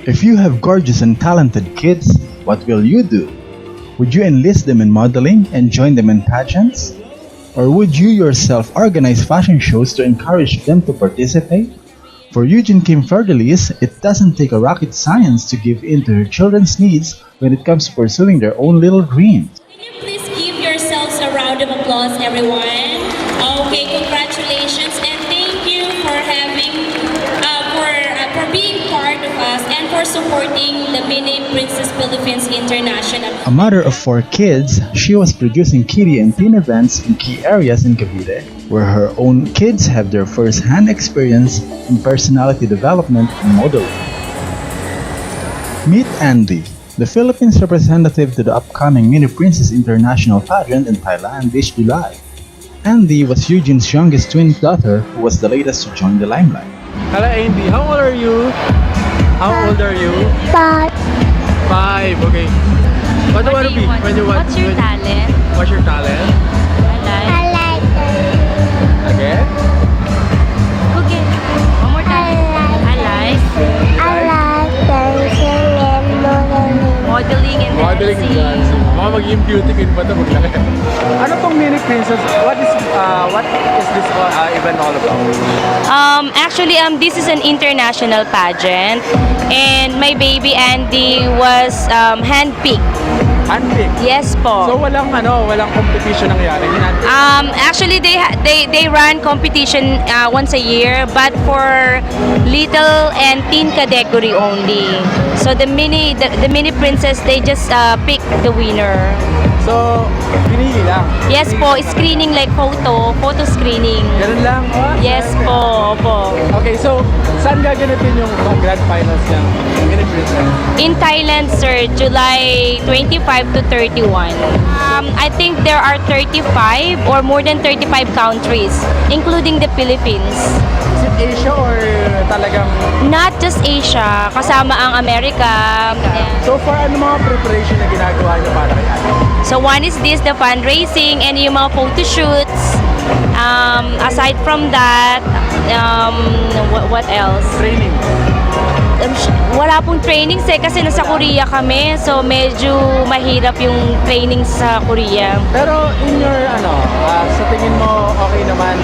If you have gorgeous and talented kids, what will you do? Would you enlist them in modeling and join them in pageants? Or would you yourself organize fashion shows to encourage them to participate? For Yujin Kim Flordeliz, it doesn't take a rocket science to give in to her children's needs when it comes to pursuing their own little dreams. Can you please give yourselves a round of applause, everyone? Okay, congratulations and thank you for being part of us and for supporting the Mini Princess Philippines International. A mother of 4 kids, she was producing kiddie and teen events in key areas in Cavite, where her own kids have their first-hand experience in personality development and modeling. Meet Andie, the Philippines representative to the upcoming Mini Princess International pageant in Thailand this July. Andie was Yujin's youngest twin daughter who was the latest to join the limelight. Hello Andie, how old are you? How old are you? 5. 5, okay. What do you want to be when you want? What's your talent? What's your talent? I like Again? Okay. One more time. I like dancing and modeling. modeling and Modeling and dancing. dancing. Baka maging beauty queen pa ito maglaki. Ano tong Mini Princess? What is this event all about? Actually, this is an international pageant, and my baby Andie was handpicked. Handpicked? Yes po. So walang competition nangyari? Actually, they run competition once a year, but for little and teen category only. So the mini princess, they just pick the winner. So, pinili lang? Yes po, screening like photo screening. Ganun lang? Oh, Yes po, opo. Okay, so saan gaganatin yung grand finals ng Mini Princess? In Thailand, sir, July 25 to 31. I think there are 35 or more than 35 countries, including the Philippines. Is it Asia or talagang... Not just Asia, kasama ang America. So far, ano mga preparation na ginagawa niyo para kay Andie? So one is this, the fundraising and yung mga photo shoots. Aside from that, what else? Training. Wala pong trainings kasi nasa Korea kami. So medyo mahirap yung training sa Korea. Pero in your, sa tingin mo, okay naman,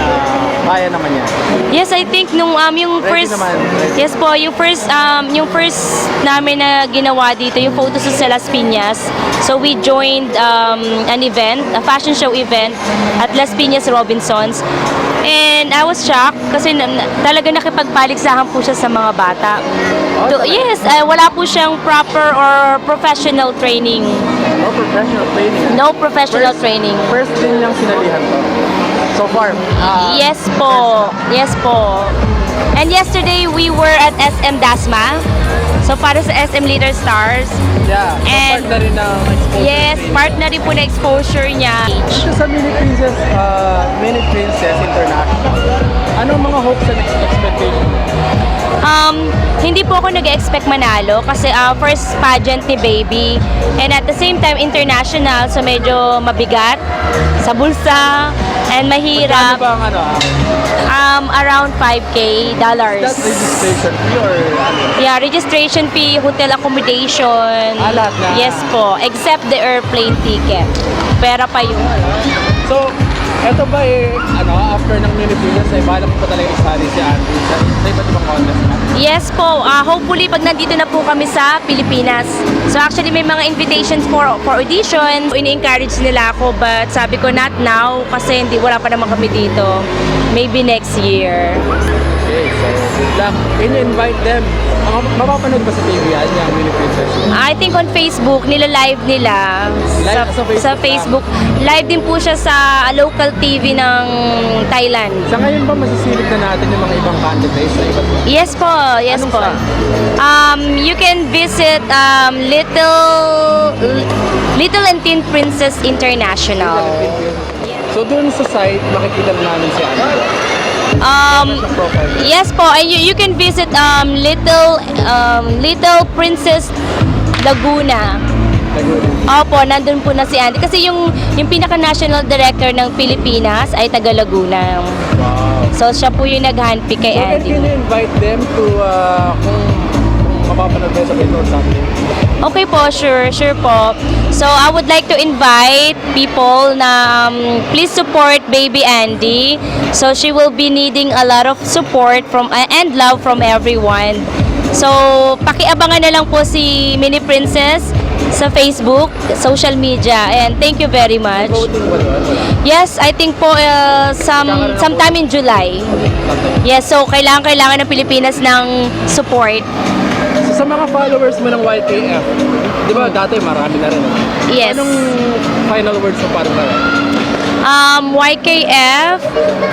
kaya naman yan? Yes, I think nung yung Ready first naman, ready. Yes po, yung first namin na ginawa dito, yung photos sa Las Piñas. So we joined an event, a fashion show event at Las Piñas Robinsons. And I was shocked kasi talaga nakipagpaligsahan po siya sa mga bata. Yes, wala po siyang proper or professional training. No professional training? No professional training. First din niyang sinalihan to? So far? Yes po. Yes po. And yesterday we were at SM Dasma. So para sa SM Leader Stars. Yeah. So And part na rin ng exposure. Yes, part na rin po na exposure niya. Ito sa Mini Princess International, anong mga hopes and expectations? Hindi po ako nag-expect manalo kasi first pageant ni baby. And at the same time, international. So medyo mabigat sa bulsa and mahirap. Magkano ba ang Around $5K. That's registration fee or ano? Yeah, registration fee, hotel accommodation. Lahat na? Yes po, except the airplane ticket. Pera pa yun. So, eto ba after ng Mini Princess, balak pa talaga isali si Andie sa iba't ibang contest na? Yes po, hopefully pag nandito na po kami sa Pilipinas. So actually may mga invitations for audition. Ini-encourage nila ako but sabi ko not now kasi wala pa naman kami dito. Maybe next year. Okay, so good luck. Can you invite them? Mapapanood ba sa TV yan, yung Mini Princess? I think on Facebook, nila-live nila. Live sa Facebook Sa Facebook. Live din po siya sa local TV ng Thailand. Sa ngayon ba masisilip na natin yung mga ibang candidates na iba't ibang? Yes po, yes Anong po. saan? You can visit Little and Teen Princess International. So doon sa site, makikita na namin si Andie. Sa profile. Yes po, and you can visit Little Princess Laguna. Opo, nandun po na si Andie. Kasi yung pinaka-national director ng Pilipinas ay taga Laguna. Wow. So siya po yung nag-handpick kay So Andie. can you invite them to kung mapapanood kayo sa Facebook or something? Okay po, sure po. So I would like to invite people na please support baby Andie. So she will be needing a lot of support from and love from everyone. So pakiabangan na lang po si Mini Princess sa Facebook, social media, and thank you very much. Voting ba doon? Wala. Yes, I think po sometime in July. Yes, so kailangan ng Pilipinas ng support. So, sa mga followers mo ng YKF, di ba dati marami na rin? Yes. Anong final words mo para ba? YKF.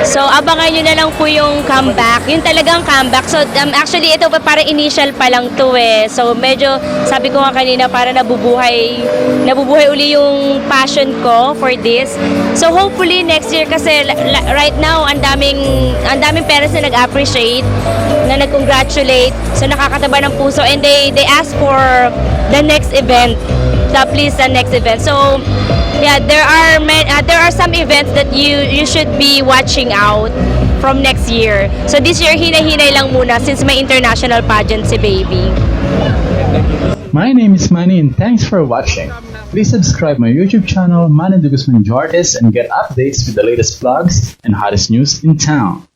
So, abangan nyo na lang po yung comeback. Yung talagang comeback. So, actually, ito pa parang initial pa lang to eh. So, medyo, sabi ko nga kanina, para nabubuhay uli yung passion ko for this. So, hopefully, next year, kasi right now, ang daming parents na nag-appreciate, na nag-congratulate. So, nakakataba ng puso. And they ask for the next event. Please, the next event. So, yeah, there are some events that you should be watching out from next year. So this year, hinay-hinay lang muna since may international pageant si baby. My name is Manny and thanks for watching. Please subscribe my YouTube channel, Manny de Guzman Jordes, and get updates with the latest vlogs and hottest news in town.